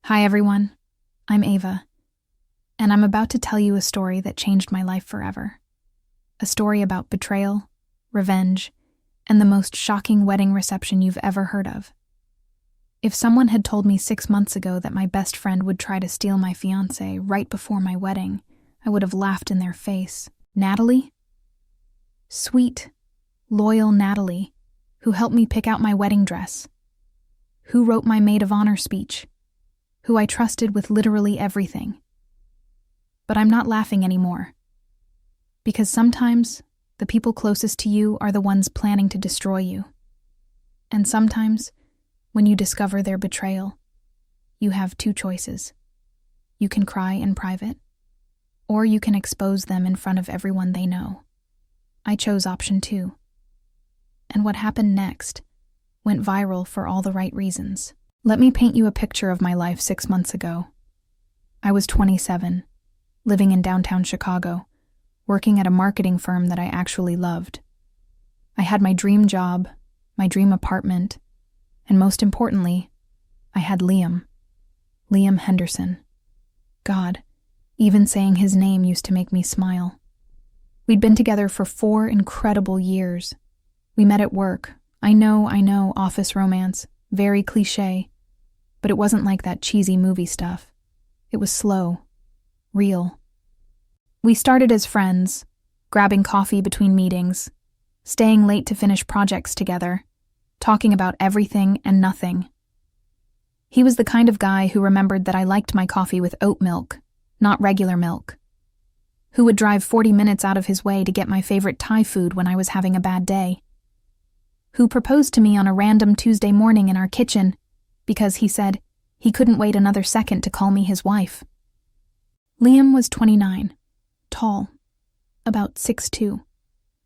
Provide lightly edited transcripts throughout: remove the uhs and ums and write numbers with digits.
Hi everyone, I'm Ava, and I'm about to tell you a story that changed my life forever. A story about betrayal, revenge, and the most shocking wedding reception you've ever heard of. If someone had told me 6 months ago that my best friend would try to steal my fiancé right before my wedding, I would have laughed in their face. Natalie? Sweet, loyal Natalie, who helped me pick out my wedding dress, who wrote my maid of honor speech, who I trusted with literally everything. But I'm not laughing anymore. Because sometimes, the people closest to you are the ones planning to destroy you. And sometimes, when you discover their betrayal, you have two choices. You can cry in private, or you can expose them in front of everyone they know. I chose option 2. And what happened next went viral for all the right reasons. Let me paint you a picture of my life 6 months ago. I was 27, living in downtown Chicago, working at a marketing firm that I actually loved. I had my dream job, my dream apartment, and most importantly, I had Liam Henderson. God, even saying his name used to make me smile. We'd been together for 4 incredible years. We met at work. I know, office romance, very cliché. But it wasn't like that cheesy movie stuff. It was slow, real. We started as friends, grabbing coffee between meetings, staying late to finish projects together, talking about everything and nothing. He was the kind of guy who remembered that I liked my coffee with oat milk, not regular milk. Who would drive 40 minutes out of his way to get my favorite Thai food when I was having a bad day. Who proposed to me on a random Tuesday morning in our kitchen because he said he couldn't wait another second to call me his wife. Liam was 29, tall, about 6'2",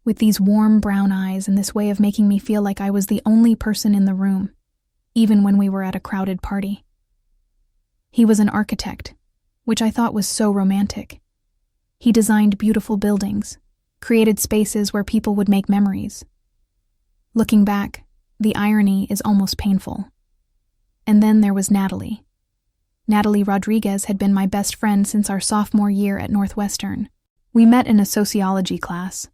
with these warm brown eyes and this way of making me feel like I was the only person in the room, even when we were at a crowded party. He was an architect, which I thought was so romantic. He designed beautiful buildings, created spaces where people would make memories. Looking back, the irony is almost painful. And then there was Natalie. Natalie Rodriguez had been my best friend since our sophomore year at Northwestern. We met in a sociology class,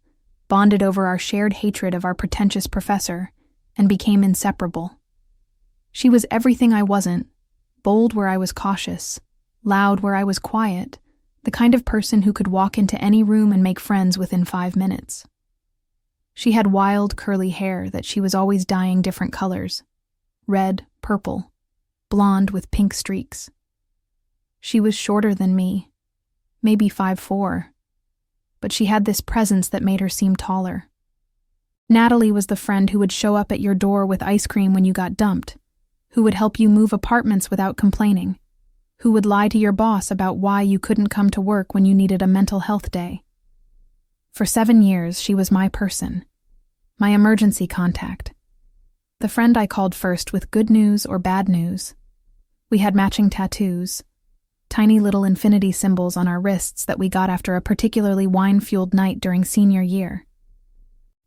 bonded over our shared hatred of our pretentious professor, and became inseparable. She was everything I wasn't, bold where I was cautious, loud where I was quiet, the kind of person who could walk into any room and make friends within 5 minutes. She had wild, curly hair that she was always dyeing different colors, red, purple, blonde with pink streaks. She was shorter than me, maybe 5'4", but she had this presence that made her seem taller. Natalie was the friend who would show up at your door with ice cream when you got dumped, who would help you move apartments without complaining, who would lie to your boss about why you couldn't come to work when you needed a mental health day. For 7 years, she was my person, my emergency contact, the friend I called first with good news or bad news. We had matching tattoos, tiny little infinity symbols on our wrists that we got after a particularly wine-fueled night during senior year.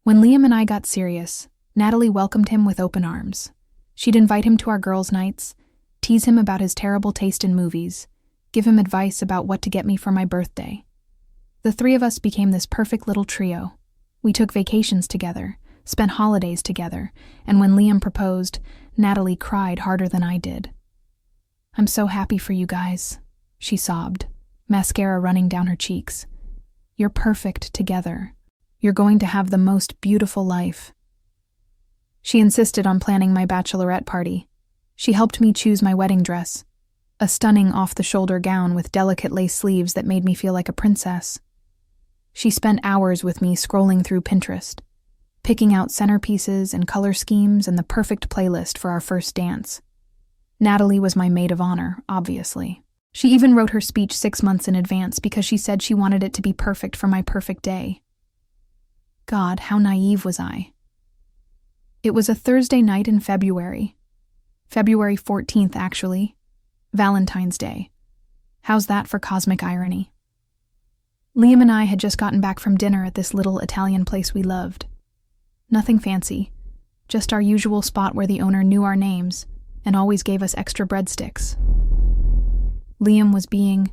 When Liam and I got serious, Natalie welcomed him with open arms. She'd invite him to our girls' nights, tease him about his terrible taste in movies, give him advice about what to get me for my birthday. The 3 of us became this perfect little trio. We took vacations together, spent holidays together, and when Liam proposed, Natalie cried harder than I did. "I'm so happy for you guys," she sobbed, mascara running down her cheeks. "You're perfect together. You're going to have the most beautiful life." She insisted on planning my bachelorette party. She helped me choose my wedding dress, a stunning off-the-shoulder gown with delicate lace sleeves that made me feel like a princess. She spent hours with me scrolling through Pinterest, picking out centerpieces and color schemes and the perfect playlist for our first dance. Natalie was my maid of honor, obviously. She even wrote her speech 6 months in advance because she said she wanted it to be perfect for my perfect day. God, how naive was I? It was a Thursday night in February 14th, actually. Valentine's Day. How's that for cosmic irony? Liam and I had just gotten back from dinner at this little Italian place we loved. Nothing fancy, just our usual spot where the owner knew our names and always gave us extra breadsticks. Liam was being,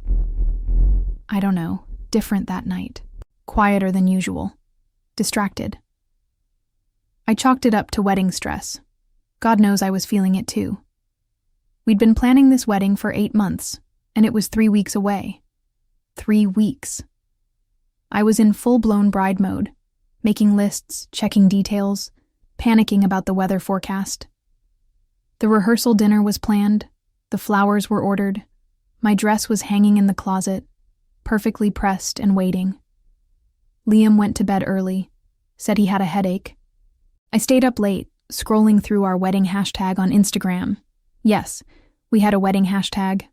I don't know, different that night. Quieter than usual. Distracted. I chalked it up to wedding stress. God knows I was feeling it too. We'd been planning this wedding for 8 months, and it was 3 weeks away. 3 weeks. I was in full-blown bride mode, making lists, checking details, panicking about the weather forecast. The rehearsal dinner was planned, the flowers were ordered, my dress was hanging in the closet, perfectly pressed and waiting. Liam went to bed early, said he had a headache. I stayed up late, scrolling through our wedding hashtag on Instagram. Yes, we had a wedding hashtag.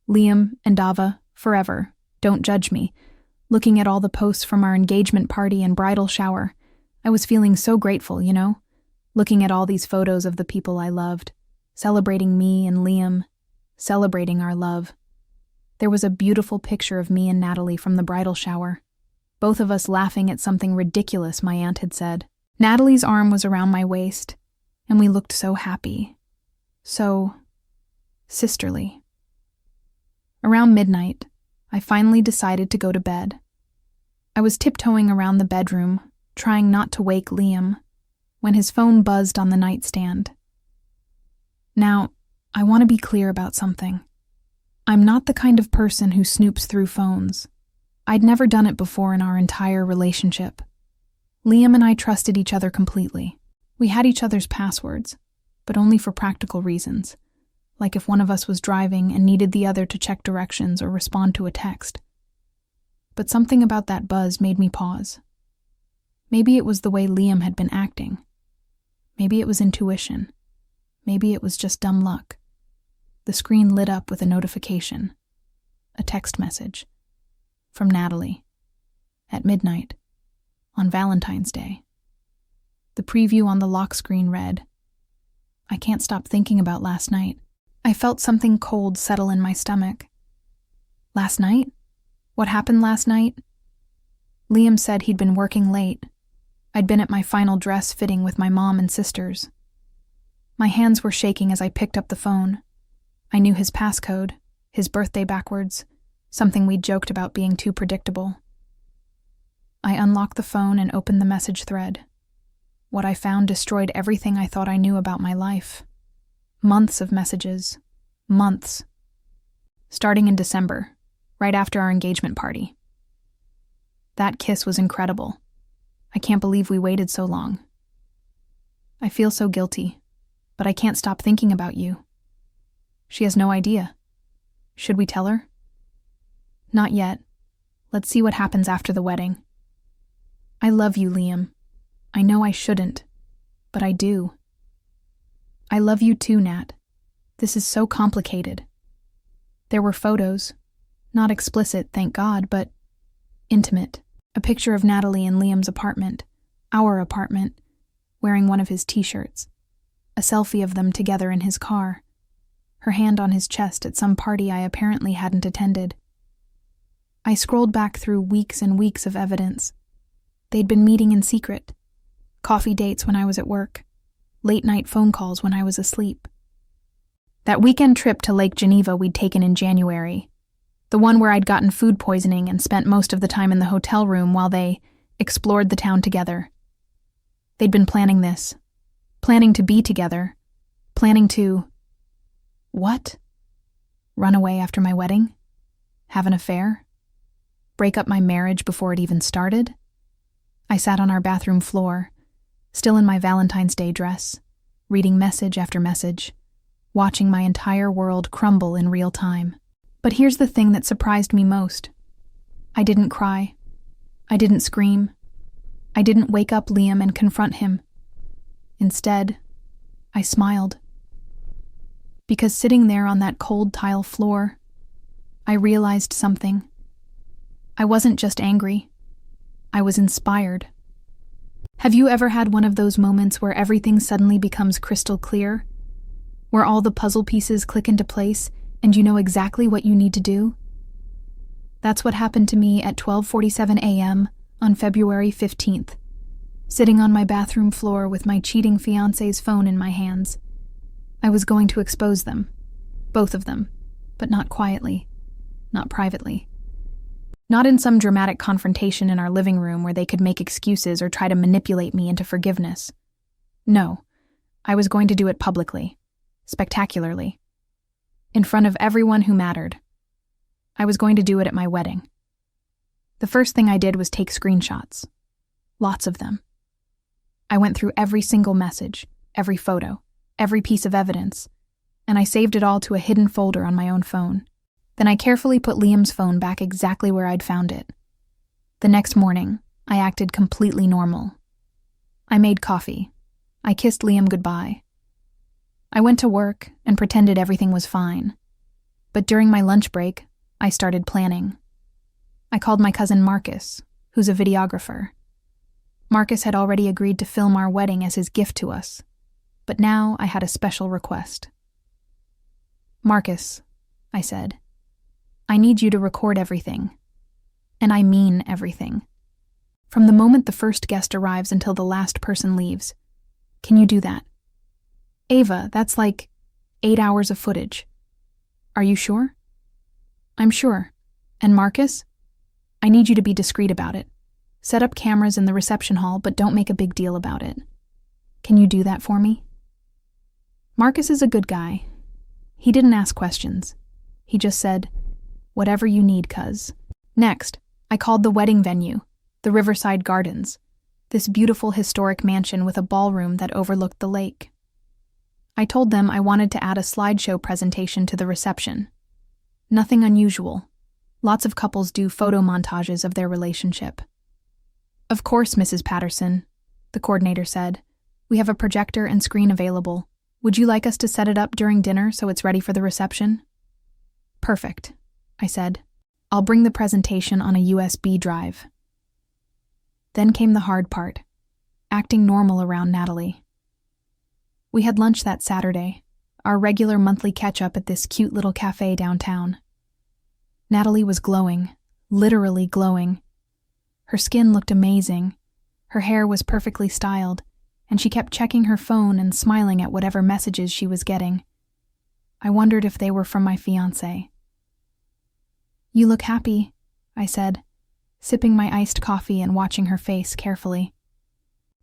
Liam and Dava, forever, don't judge me. Looking at all the posts from our engagement party and bridal shower, I was feeling so grateful, you know? Looking at all these photos of the people I loved, celebrating me and Liam, celebrating our love. There was a beautiful picture of me and Natalie from the bridal shower, both of us laughing at something ridiculous my aunt had said. Natalie's arm was around my waist, and we looked so happy, so sisterly. Around midnight, I finally decided to go to bed. I was tiptoeing around the bedroom, trying not to wake Liam, when his phone buzzed on the nightstand. Now, I want to be clear about something. I'm not the kind of person who snoops through phones. I'd never done it before in our entire relationship. Liam and I trusted each other completely. We had each other's passwords, but only for practical reasons, like if one of us was driving and needed the other to check directions or respond to a text. But something about that buzz made me pause. Maybe it was the way Liam had been acting. Maybe it was intuition. Maybe it was just dumb luck. The screen lit up with a notification. A text message. From Natalie. At midnight. On Valentine's Day. The preview on the lock screen read, I can't stop thinking about last night. I felt something cold settle in my stomach. Last night? What happened last night? Liam said he'd been working late. I'd been at my final dress fitting with my mom and sisters. My hands were shaking as I picked up the phone. I knew his passcode, his birthday backwards, something we'd joked about being too predictable. I unlocked the phone and opened the message thread. What I found destroyed everything I thought I knew about my life. Months of messages. Months. Starting in December, right after our engagement party. That kiss was incredible. I can't believe we waited so long. I feel so guilty, but I can't stop thinking about you. She has no idea. Should we tell her? Not yet. Let's see what happens after the wedding. I love you, Liam. I know I shouldn't, but I do. I love you too, Nat. This is so complicated. There were photos. Not explicit, thank God, but intimate. A picture of Natalie in Liam's apartment, our apartment, wearing one of his t-shirts. A selfie of them together in his car. Her hand on his chest at some party I apparently hadn't attended. I scrolled back through weeks and weeks of evidence. They'd been meeting in secret. Coffee dates when I was at work. Late-night phone calls when I was asleep. That weekend trip to Lake Geneva we'd taken in January. The one where I'd gotten food poisoning and spent most of the time in the hotel room while they explored the town together. They'd been planning this. Planning to be together. Planning to... What? Run away after my wedding? Have an affair? Break up my marriage before it even started? I sat on our bathroom floor, still in my Valentine's Day dress, reading message after message, watching my entire world crumble in real time. But here's the thing that surprised me most. I didn't cry. I didn't scream. I didn't wake up Liam and confront him. Instead, I smiled. Because sitting there on that cold tile floor, I realized something. I wasn't just angry. I was inspired. Have you ever had one of those moments where everything suddenly becomes crystal clear? Where all the puzzle pieces click into place and you know exactly what you need to do? That's what happened to me at 12:47 a.m. on February 15th, sitting on my bathroom floor with my cheating fiancé's phone in my hands. I was going to expose them, both of them, but not quietly, not privately. Not in some dramatic confrontation in our living room where they could make excuses or try to manipulate me into forgiveness. No, I was going to do it publicly, spectacularly, in front of everyone who mattered. I was going to do it at my wedding. The first thing I did was take screenshots. Lots of them. I went through every single message, every photo, every piece of evidence, and I saved it all to a hidden folder on my own phone. Then I carefully put Liam's phone back exactly where I'd found it. The next morning, I acted completely normal. I made coffee. I kissed Liam goodbye. I went to work and pretended everything was fine. But during my lunch break, I started planning. I called my cousin Marcus, who's a videographer. Marcus had already agreed to film our wedding as his gift to us, but now I had a special request. "Marcus," I said, "I need you to record everything. And I mean everything. From the moment the first guest arrives until the last person leaves. Can you do that?" "Ava, that's like 8 hours of footage." "Are you sure?" "I'm sure. And Marcus, I need you to be discreet about it. Set up cameras in the reception hall, but don't make a big deal about it. Can you do that for me?" Marcus is a good guy. He didn't ask questions. He just said, "Whatever you need, cuz." Next, I called the wedding venue, the Riverside Gardens, this beautiful historic mansion with a ballroom that overlooked the lake. I told them I wanted to add a slideshow presentation to the reception. Nothing unusual. Lots of couples do photo montages of their relationship. "Of course, Mrs. Patterson," the coordinator said. "We have a projector and screen available. Would you like us to set it up during dinner so it's ready for the reception?" "Perfect," I said. "I'll bring the presentation on a USB drive." Then came the hard part, acting normal around Natalie. We had lunch that Saturday, our regular monthly catch-up at this cute little cafe downtown. Natalie was glowing, literally glowing. Her skin looked amazing, her hair was perfectly styled, and she kept checking her phone and smiling at whatever messages she was getting. I wondered if they were from my fiancé. "You look happy," I said, sipping my iced coffee and watching her face carefully.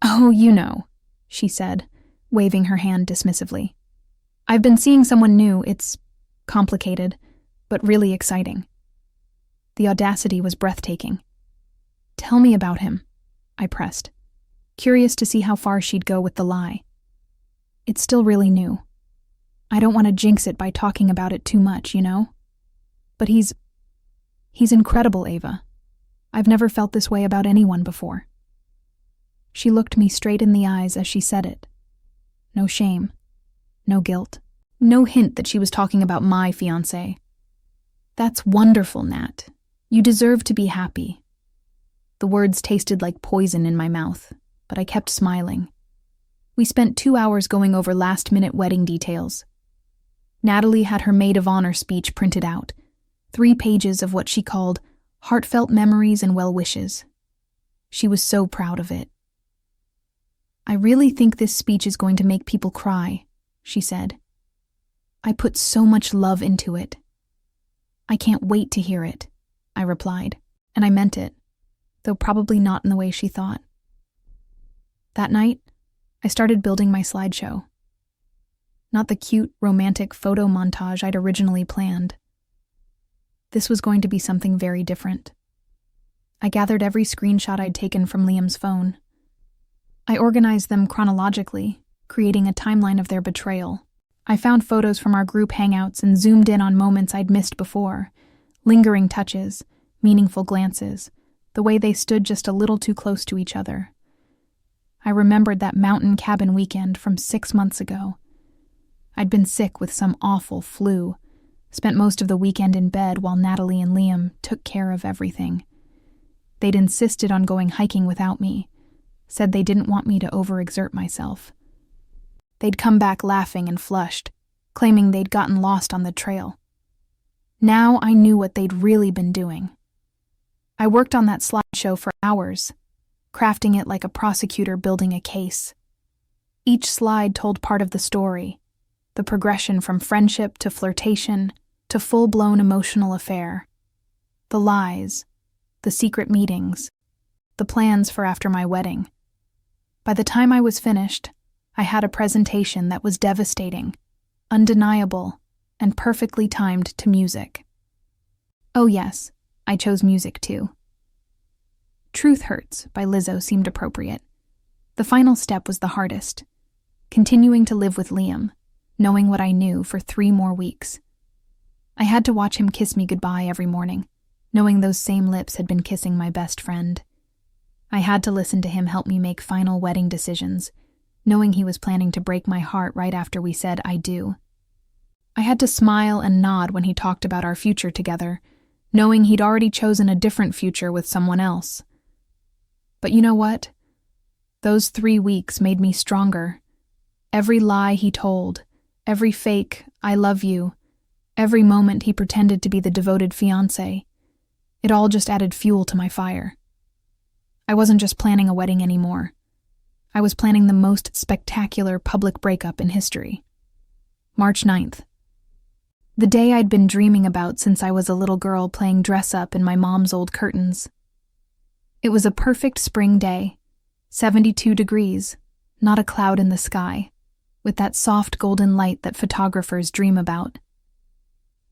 "Oh, you know," she said, waving her hand dismissively. "I've been seeing someone new. It's complicated, but really exciting." The audacity was breathtaking. "Tell me about him," I pressed, curious to see how far she'd go with the lie. "It's still really new. I don't want to jinx it by talking about it too much, you know? But he's incredible, Ava. I've never felt this way about anyone before." She looked me straight in the eyes as she said it. No shame, no guilt, no hint that she was talking about my fiancé. "That's wonderful, Nat. You deserve to be happy." The words tasted like poison in my mouth, but I kept smiling. We spent 2 hours going over last-minute wedding details. Natalie had her maid of honor speech printed out, 3 pages of what she called heartfelt memories and well wishes. She was so proud of it. "I really think this speech is going to make people cry," she said. "I put so much love into it." "I can't wait to hear it," I replied, and I meant it, though probably not in the way she thought. That night, I started building my slideshow. Not the cute, romantic photo montage I'd originally planned. This was going to be something very different. I gathered every screenshot I'd taken from Liam's phone. I organized them chronologically, creating a timeline of their betrayal. I found photos from our group hangouts and zoomed in on moments I'd missed before, lingering touches, meaningful glances, the way they stood just a little too close to each other. I remembered that mountain cabin weekend from 6 months ago. I'd been sick with some awful flu, spent most of the weekend in bed while Natalie and Liam took care of everything. They'd insisted on going hiking without me, said they didn't want me to overexert myself. They'd come back laughing and flushed, claiming they'd gotten lost on the trail. Now I knew what they'd really been doing. I worked on that slideshow for hours, crafting it like a prosecutor building a case. Each slide told part of the story, the progression from friendship to flirtation, to full-blown emotional affair. The lies, the secret meetings, the plans for after my wedding. By the time I was finished, I had a presentation that was devastating, undeniable, and perfectly timed to music. Oh yes, I chose music too. Truth Hurts by Lizzo seemed appropriate. The final step was the hardest, continuing to live with Liam, knowing what I knew for 3 more weeks. I had to watch him kiss me goodbye every morning, knowing those same lips had been kissing my best friend. I had to listen to him help me make final wedding decisions, knowing he was planning to break my heart right after we said I do. I had to smile and nod when he talked about our future together, knowing he'd already chosen a different future with someone else. But you know what? Those 3 weeks made me stronger. Every lie he told, every fake "I love you," every moment he pretended to be the devoted fiancé, it all just added fuel to my fire. I wasn't just planning a wedding anymore. I was planning the most spectacular public breakup in history. March 9th. The day I'd been dreaming about since I was a little girl playing dress-up in my mom's old curtains. It was a perfect spring day, 72 degrees, not a cloud in the sky, with that soft golden light that photographers dream about.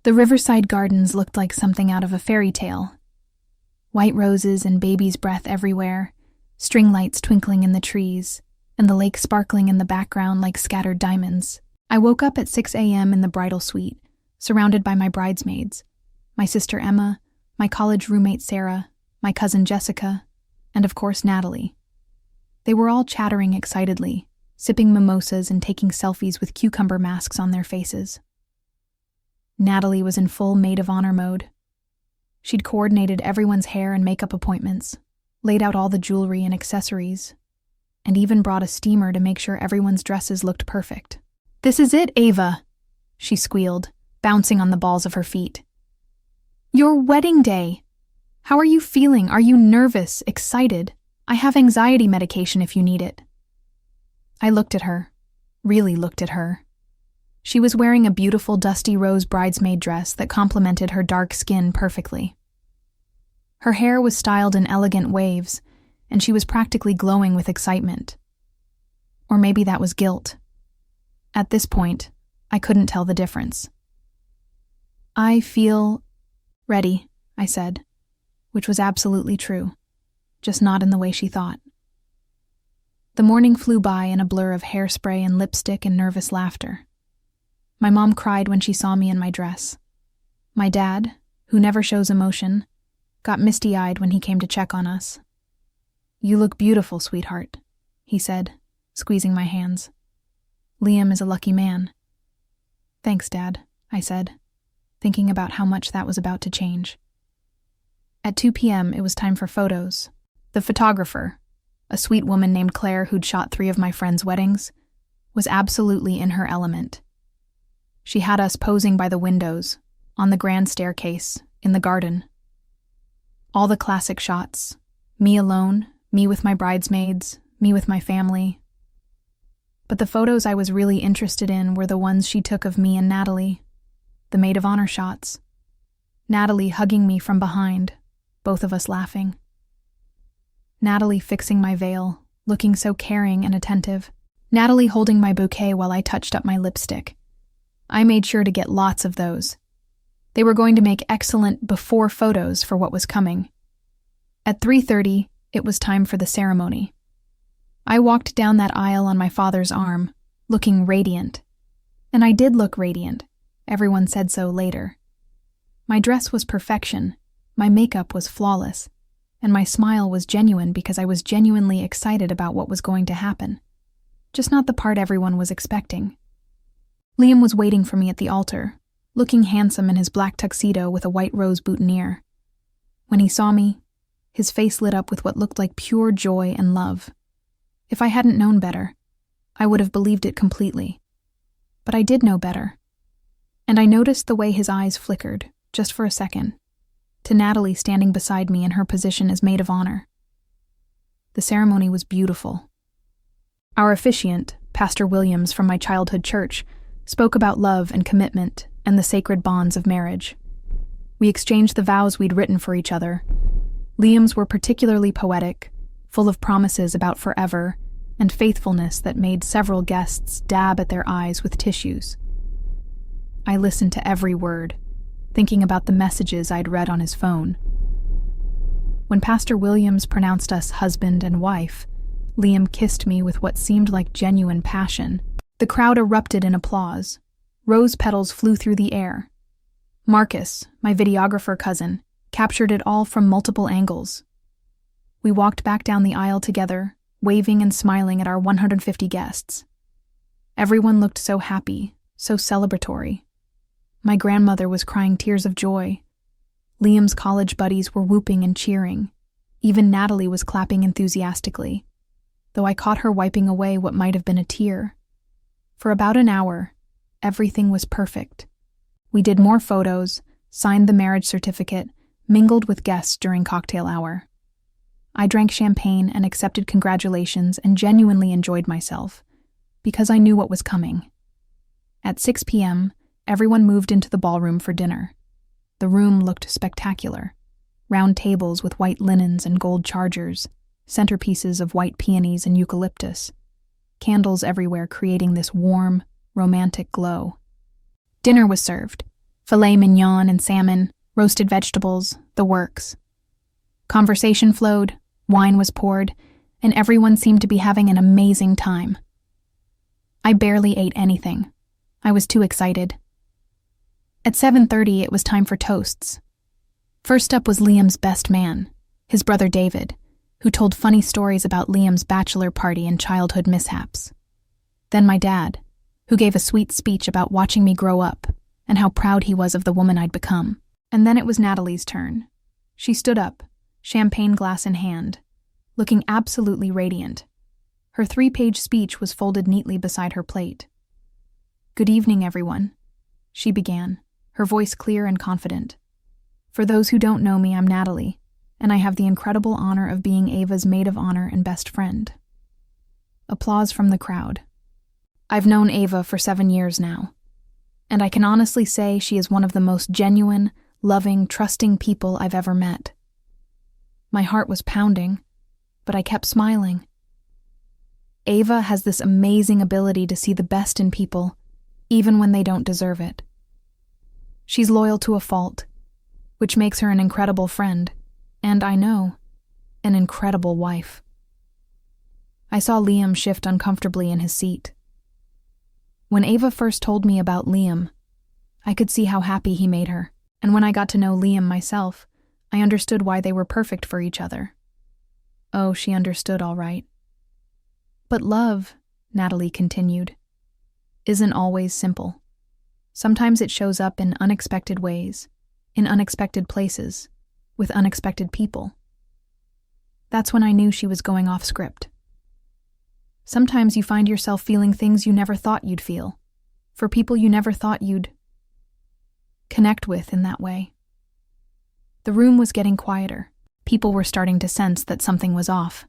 The riverside gardens looked like something out of a fairy tale. White roses and baby's breath everywhere, string lights twinkling in the trees, and the lake sparkling in the background like scattered diamonds. I woke up at 6 a.m. in the bridal suite, surrounded by my bridesmaids, my sister Emma, my college roommate Sarah, my cousin Jessica, and of course Natalie. They were all chattering excitedly, sipping mimosas and taking selfies with cucumber masks on their faces. Natalie was in full maid of honor mode. She'd coordinated everyone's hair and makeup appointments, laid out all the jewelry and accessories, and even brought a steamer to make sure everyone's dresses looked perfect. "This is it, Ava," she squealed, bouncing on the balls of her feet. "Your wedding day. How are you feeling? Are you nervous, excited? I have anxiety medication if you need it." I looked at her, really looked at her. She was wearing a beautiful dusty rose bridesmaid dress that complemented her dark skin perfectly. Her hair was styled in elegant waves, and she was practically glowing with excitement. Or maybe that was guilt. At this point, I couldn't tell the difference. "I feel ready," I said, which was absolutely true, just not in the way she thought. The morning flew by in a blur of hairspray and lipstick and nervous laughter. My mom cried when she saw me in my dress. My dad, who never shows emotion, got misty-eyed when he came to check on us. "You look beautiful, sweetheart," he said, squeezing my hands. "Liam is a lucky man." "Thanks, Dad," I said, thinking about how much that was about to change. At 2 p.m., it was time for photos. The photographer, a sweet woman named Claire who'd shot 3 of my friends' weddings, was absolutely in her element. She had us posing by the windows, on the grand staircase, in the garden. All the classic shots, me alone, me with my bridesmaids, me with my family. But the photos I was really interested in were the ones she took of me and Natalie, the maid of honor shots. Natalie hugging me from behind, both of us laughing. Natalie fixing my veil, looking so caring and attentive. Natalie holding my bouquet while I touched up my lipstick. I made sure to get lots of those. They were going to make excellent before photos for what was coming. At 3:30, it was time for the ceremony. I walked down that aisle on my father's arm, looking radiant. And I did look radiant. Everyone said so later. My dress was perfection, my makeup was flawless, and my smile was genuine because I was genuinely excited about what was going to happen. Just not the part everyone was expecting. Liam was waiting for me at the altar, looking handsome in his black tuxedo with a white rose boutonniere. When he saw me, his face lit up with what looked like pure joy and love. If I hadn't known better, I would have believed it completely. But I did know better. And I noticed the way his eyes flickered, just for a second, to Natalie standing beside me in her position as maid of honor. The ceremony was beautiful. Our officiant, Pastor Williams from my childhood church, spoke about love and commitment and the sacred bonds of marriage. We exchanged the vows we'd written for each other. Liam's were particularly poetic, full of promises about forever and faithfulness that made several guests dab at their eyes with tissues. I listened to every word, thinking about the messages I'd read on his phone. When Pastor Williams pronounced us husband and wife, Liam kissed me with what seemed like genuine passion. The crowd erupted in applause. Rose petals flew through the air. Marcus, my videographer cousin, captured it all from multiple angles. We walked back down the aisle together, waving and smiling at our 150 guests. Everyone looked so happy, so celebratory. My grandmother was crying tears of joy. Liam's college buddies were whooping and cheering. Even Natalie was clapping enthusiastically, though I caught her wiping away what might have been a tear. For about an hour, everything was perfect. We did more photos, signed the marriage certificate, mingled with guests during cocktail hour. I drank champagne and accepted congratulations and genuinely enjoyed myself, because I knew what was coming. At 6 p.m., everyone moved into the ballroom for dinner. The room looked spectacular. Round tables with white linens and gold chargers, centerpieces of white peonies and eucalyptus, candles everywhere creating this warm, romantic glow. Dinner was served. Filet mignon and salmon, roasted vegetables, the works. Conversation flowed, wine was poured, and everyone seemed to be having an amazing time. I barely ate anything. I was too excited. At 7:30, it was time for toasts. First up was Liam's best man, his brother David, who told funny stories about Liam's bachelor party and childhood mishaps. Then my dad, who gave a sweet speech about watching me grow up and how proud he was of the woman I'd become. And then it was Natalie's turn. She stood up, champagne glass in hand, looking absolutely radiant. Her 3-page speech was folded neatly beside her plate. "Good evening, everyone," she began, her voice clear and confident. "For those who don't know me, I'm Natalie, and I have the incredible honor of being Ava's maid of honor and best friend." Applause from the crowd. I've known Ava for 7 years now, and I can honestly say she is one of the most genuine, loving, trusting people I've ever met. My heart was pounding, but I kept smiling. Ava has this amazing ability to see the best in people, even when they don't deserve it. She's loyal to a fault, which makes her an incredible friend, and I know, an incredible wife. I saw Liam shift uncomfortably in his seat. When Ava first told me about Liam, I could see how happy he made her, and when I got to know Liam myself, I understood why they were perfect for each other. Oh, she understood all right. But love, Natalie continued, isn't always simple. Sometimes it shows up in unexpected ways, in unexpected places, with unexpected people. That's when I knew she was going off script. Sometimes you find yourself feeling things you never thought you'd feel, for people you never thought you'd connect with in that way. The room was getting quieter. People were starting to sense that something was off.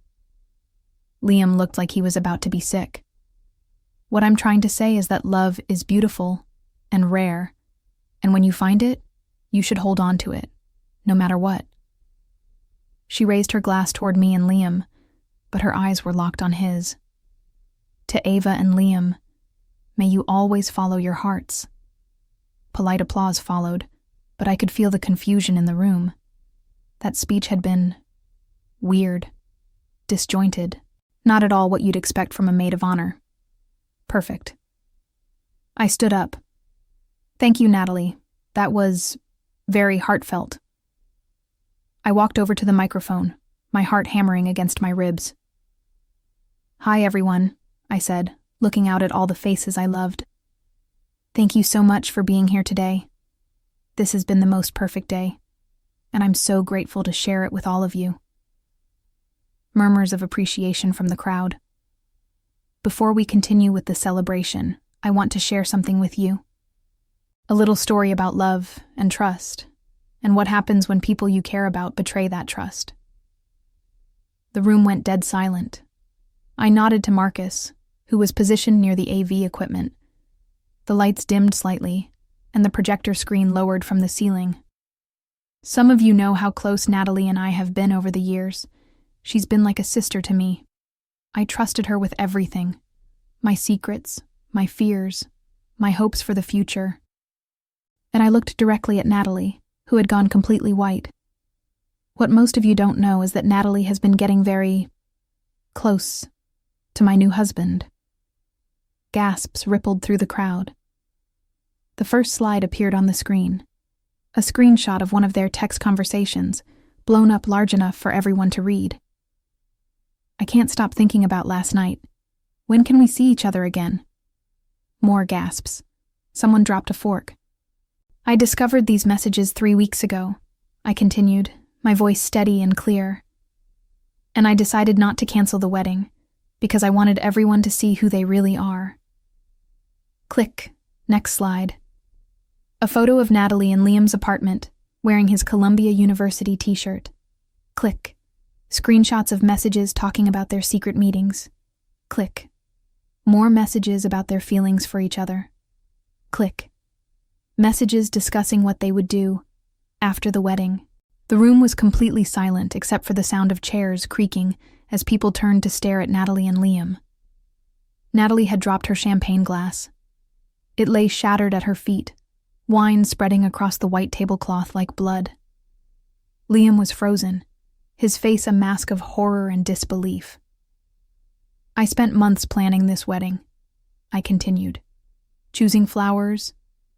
Liam looked like he was about to be sick. What I'm trying to say is that love is beautiful and rare, and when you find it, you should hold on to it, no matter what. She raised her glass toward me and Liam, but her eyes were locked on his. To Ava and Liam, may you always follow your hearts. Polite applause followed, but I could feel the confusion in the room. That speech had been weird, disjointed, not at all what you'd expect from a maid of honor. Perfect. I stood up. Thank you, Natalie. That was very heartfelt. I walked over to the microphone, my heart hammering against my ribs. Hi, everyone, I said, looking out at all the faces I loved. Thank you so much for being here today. This has been the most perfect day, and I'm so grateful to share it with all of you. Murmurs of appreciation from the crowd. Before we continue with the celebration, I want to share something with you. A little story about love and trust, and what happens when people you care about betray that trust. The room went dead silent. I nodded to Marcus, who was positioned near the AV equipment. The lights dimmed slightly, and the projector screen lowered from the ceiling. Some of you know how close Natalie and I have been over the years. She's been like a sister to me. I trusted her with everything. My secrets, my fears, my hopes for the future. And I looked directly at Natalie, who had gone completely white. What most of you don't know is that Natalie has been getting very close to my new husband. Gasps rippled through the crowd. The first slide appeared on the screen. A screenshot of one of their text conversations, blown up large enough for everyone to read. I can't stop thinking about last night. When can we see each other again? More gasps. Someone dropped a fork. I discovered these messages 3 weeks ago, I continued, my voice steady and clear. And I decided not to cancel the wedding, because I wanted everyone to see who they really are. Click. Next slide. A photo of Natalie in Liam's apartment, wearing his Columbia University t-shirt. Click. Screenshots of messages talking about their secret meetings. Click. More messages about their feelings for each other. Click. Messages discussing what they would do after the wedding. The room was completely silent except for the sound of chairs creaking as people turned to stare at Natalie and Liam. Natalie had dropped her champagne glass. It lay shattered at her feet, wine spreading across the white tablecloth like blood. Liam was frozen, his face a mask of horror and disbelief. I spent months planning this wedding, I continued, choosing flowers,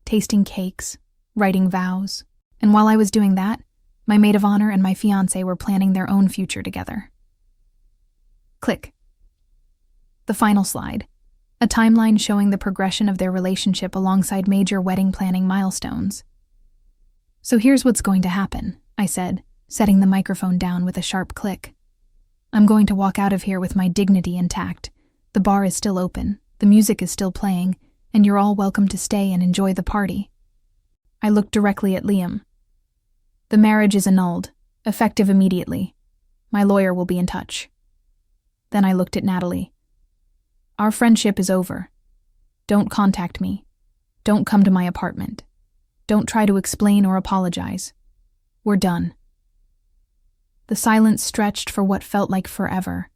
tasting cakes, writing vows, and while I was doing that, my maid of honor and my fiancé were planning their own future together. Click. The final slide. A timeline showing the progression of their relationship alongside major wedding planning milestones. So here's what's going to happen, I said, setting the microphone down with a sharp click. I'm going to walk out of here with my dignity intact. The bar is still open, the music is still playing, and you're all welcome to stay and enjoy the party. I looked directly at Liam. The marriage is annulled, effective immediately. My lawyer will be in touch. Then I looked at Natalie. Our friendship is over. Don't contact me. Don't come to my apartment. Don't try to explain or apologize. We're done. The silence stretched for what felt like forever,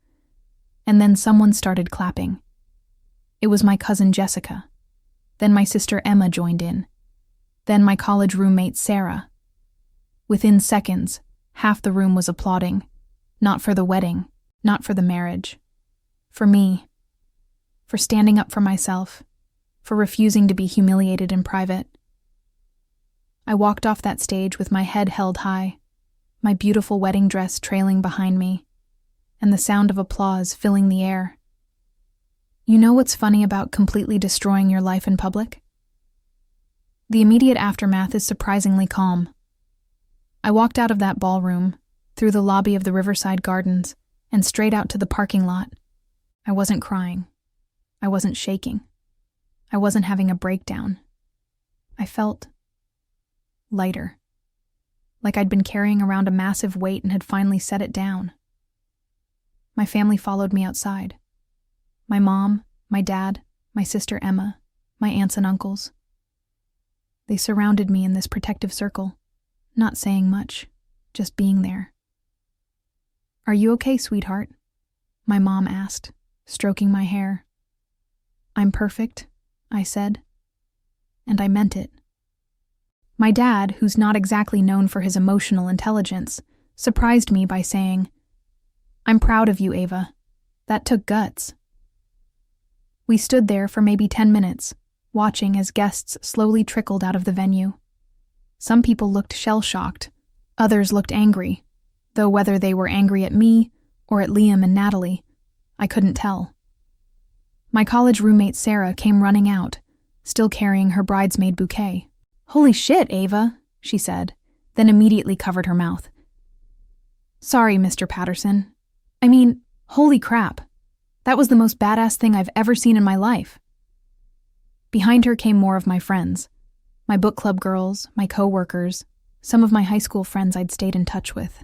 and then someone started clapping. It was my cousin Jessica. Then my sister Emma joined in. Then my college roommate Sarah. Within seconds, half the room was applauding. Not for the wedding, not for the marriage. For me. For standing up for myself. For refusing to be humiliated in private. I walked off that stage with my head held high, my beautiful wedding dress trailing behind me, and the sound of applause filling the air. You know what's funny about completely destroying your life in public? The immediate aftermath is surprisingly calm. I walked out of that ballroom, through the lobby of the Riverside Gardens, and straight out to the parking lot. I wasn't crying. I wasn't shaking. I wasn't having a breakdown. I felt lighter, like I'd been carrying around a massive weight and had finally set it down. My family followed me outside. My mom, my dad, my sister Emma, my aunts and uncles. They surrounded me in this protective circle, not saying much, just being there. Are you okay, sweetheart? My mom asked, stroking my hair. I'm perfect, I said. And I meant it. My dad, who's not exactly known for his emotional intelligence, surprised me by saying, I'm proud of you, Ava. That took guts. We stood there for maybe 10 minutes, watching as guests slowly trickled out of the venue. Some people looked shell-shocked, others looked angry, though whether they were angry at me or at Liam and Natalie, I couldn't tell. My college roommate Sarah came running out, still carrying her bridesmaid bouquet. Holy shit, Ava, she said, then immediately covered her mouth. Sorry, Mr. Patterson. I mean, holy crap. That was the most badass thing I've ever seen in my life. Behind her came more of my friends. My book club girls, my co-workers, some of my high school friends I'd stayed in touch with.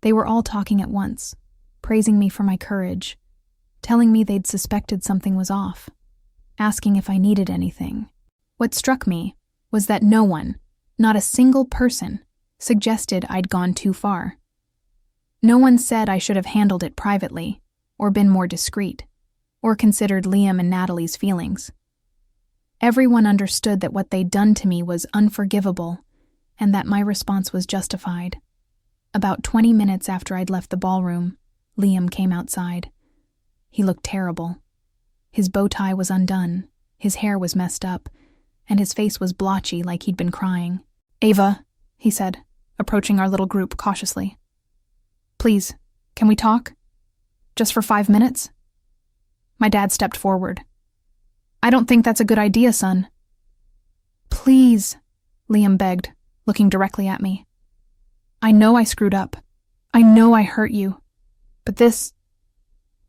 They were all talking at once, praising me for my courage, telling me they'd suspected something was off, asking if I needed anything. What struck me was that no one, not a single person, suggested I'd gone too far. No one said I should have handled it privately, or been more discreet, or considered Liam and Natalie's feelings. Everyone understood that what they'd done to me was unforgivable, and that my response was justified. About 20 minutes after I'd left the ballroom, Liam came outside. He looked terrible. His bow tie was undone, his hair was messed up, and his face was blotchy like he'd been crying. "Ava," he said, approaching our little group cautiously. "Please, can we talk? Just for 5 minutes?" My dad stepped forward. "I don't think that's a good idea, son." "Please," Liam begged, looking directly at me. "I know I screwed up. I know I hurt you. But this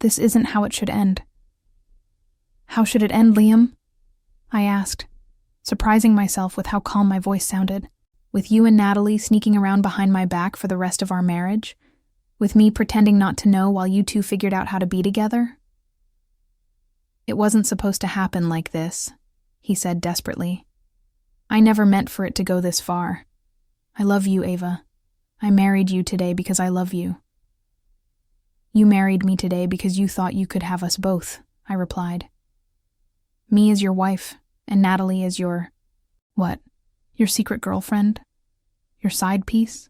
isn't how it should end." "How should it end, Liam?" I asked, surprising myself with how calm my voice sounded. "With you and Natalie sneaking around behind my back for the rest of our marriage? With me pretending not to know while you two figured out how to be together?" "It wasn't supposed to happen like this," he said desperately. "I never meant for it to go this far. I love you, Ava. I married you today because I love you." "You married me today because you thought you could have us both," I replied. "Me as your wife, and Natalie as your... what? Your secret girlfriend? Your side piece?"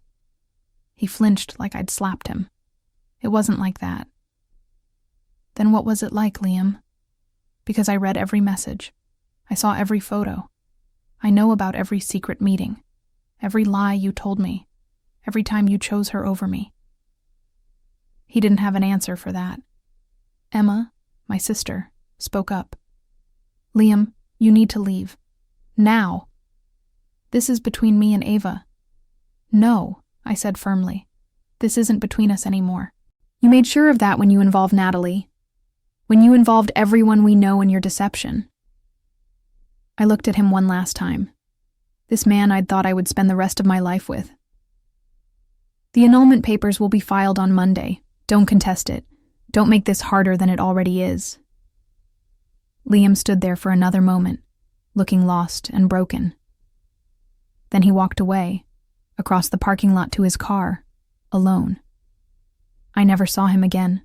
He flinched like I'd slapped him. "It wasn't like that." "Then what was it like, Liam?" "Because I read every message. I saw every photo. I know about every secret meeting, every lie you told me, every time you chose her over me." He didn't have an answer for that. Emma, my sister, spoke up. "Liam, you need to leave. Now. This is between me and Ava." "No," I said firmly. "This isn't between us anymore. You made sure of that when you involved Natalie. When you involved everyone we know in your deception." I looked at him one last time. This man I'd thought I would spend the rest of my life with. "The annulment papers will be filed on Monday. Don't contest it. Don't make this harder than it already is." Liam stood there for another moment, looking lost and broken. Then he walked away, across the parking lot to his car, alone. I never saw him again.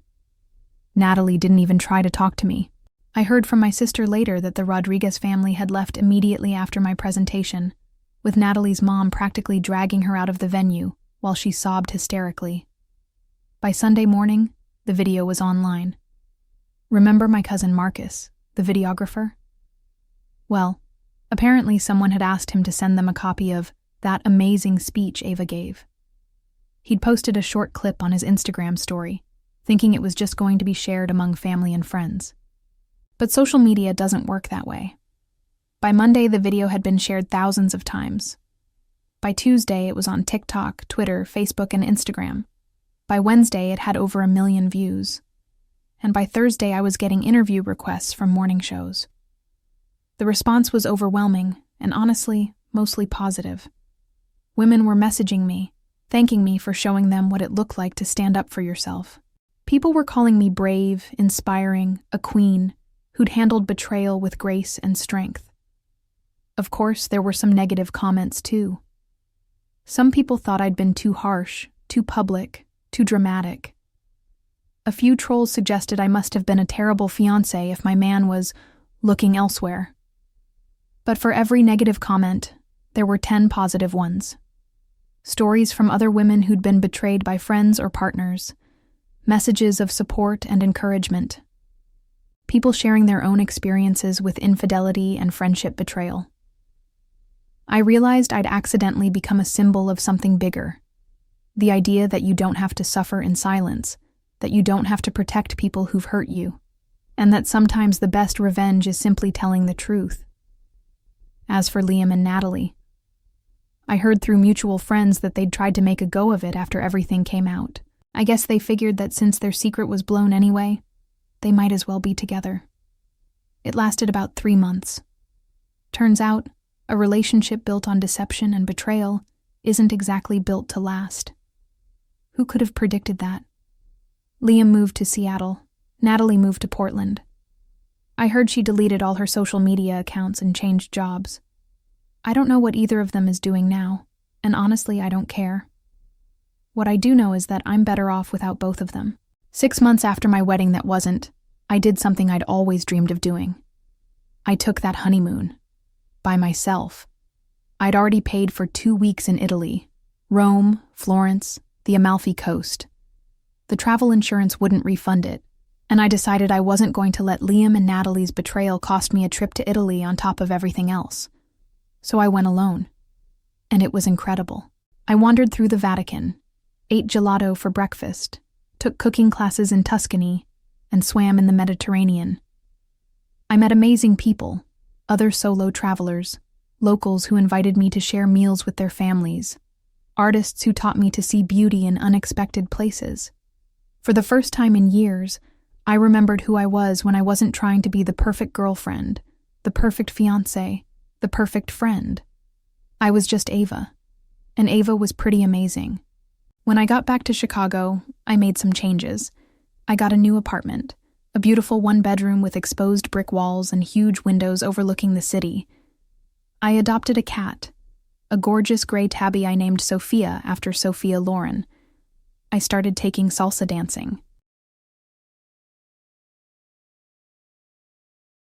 Natalie didn't even try to talk to me. I heard from my sister later that the Rodriguez family had left immediately after my presentation, with Natalie's mom practically dragging her out of the venue while she sobbed hysterically. By Sunday morning, the video was online. Remember my cousin Marcus, the videographer? Well, apparently someone had asked him to send them a copy of that amazing speech Ava gave. He'd posted a short clip on his Instagram story, thinking it was just going to be shared among family and friends. But social media doesn't work that way. By Monday, the video had been shared thousands of times. By Tuesday, it was on TikTok, Twitter, Facebook, and Instagram. By Wednesday, it had over 1 million views. And by Thursday, I was getting interview requests from morning shows. The response was overwhelming, and honestly, mostly positive. Women were messaging me, thanking me for showing them what it looked like to stand up for yourself. People were calling me brave, inspiring, a queen, who'd handled betrayal with grace and strength. Of course, there were some negative comments too. Some people thought I'd been too harsh, too public, too dramatic. A few trolls suggested I must have been a terrible fiancé if my man was looking elsewhere. But for every negative comment, there were 10 positive ones. Stories from other women who'd been betrayed by friends or partners, messages of support and encouragement, people sharing their own experiences with infidelity and friendship betrayal. I realized I'd accidentally become a symbol of something bigger, the idea that you don't have to suffer in silence, that you don't have to protect people who've hurt you, and that sometimes the best revenge is simply telling the truth. As for Liam and Natalie, I heard through mutual friends that they'd tried to make a go of it after everything came out. I guess they figured that since their secret was blown anyway, they might as well be together. It lasted about 3 months. Turns out, a relationship built on deception and betrayal isn't exactly built to last. Who could have predicted that? Liam moved to Seattle. Natalie moved to Portland. I heard she deleted all her social media accounts and changed jobs. I don't know what either of them is doing now, and honestly, I don't care. What I do know is that I'm better off without both of them. 6 months after my wedding that wasn't, I did something I'd always dreamed of doing. I took that honeymoon. By myself. I'd already paid for 2 weeks in Italy. Rome, Florence, the Amalfi Coast. The travel insurance wouldn't refund it, and I decided I wasn't going to let Liam and Natalie's betrayal cost me a trip to Italy on top of everything else. So I went alone. And it was incredible. I wandered through the Vatican, ate gelato for breakfast, took cooking classes in Tuscany, and swam in the Mediterranean. I met amazing people, other solo travelers, locals who invited me to share meals with their families, artists who taught me to see beauty in unexpected places. For the first time in years, I remembered who I was when I wasn't trying to be the perfect girlfriend, the perfect fiancé, the perfect friend. I was just Ava, and Ava was pretty amazing. When I got back to Chicago, I made some changes. I got a new apartment, a beautiful 1-bedroom with exposed brick walls and huge windows overlooking the city. I adopted a cat, a gorgeous gray tabby I named Sophia after Sophia Loren. I started taking salsa dancing.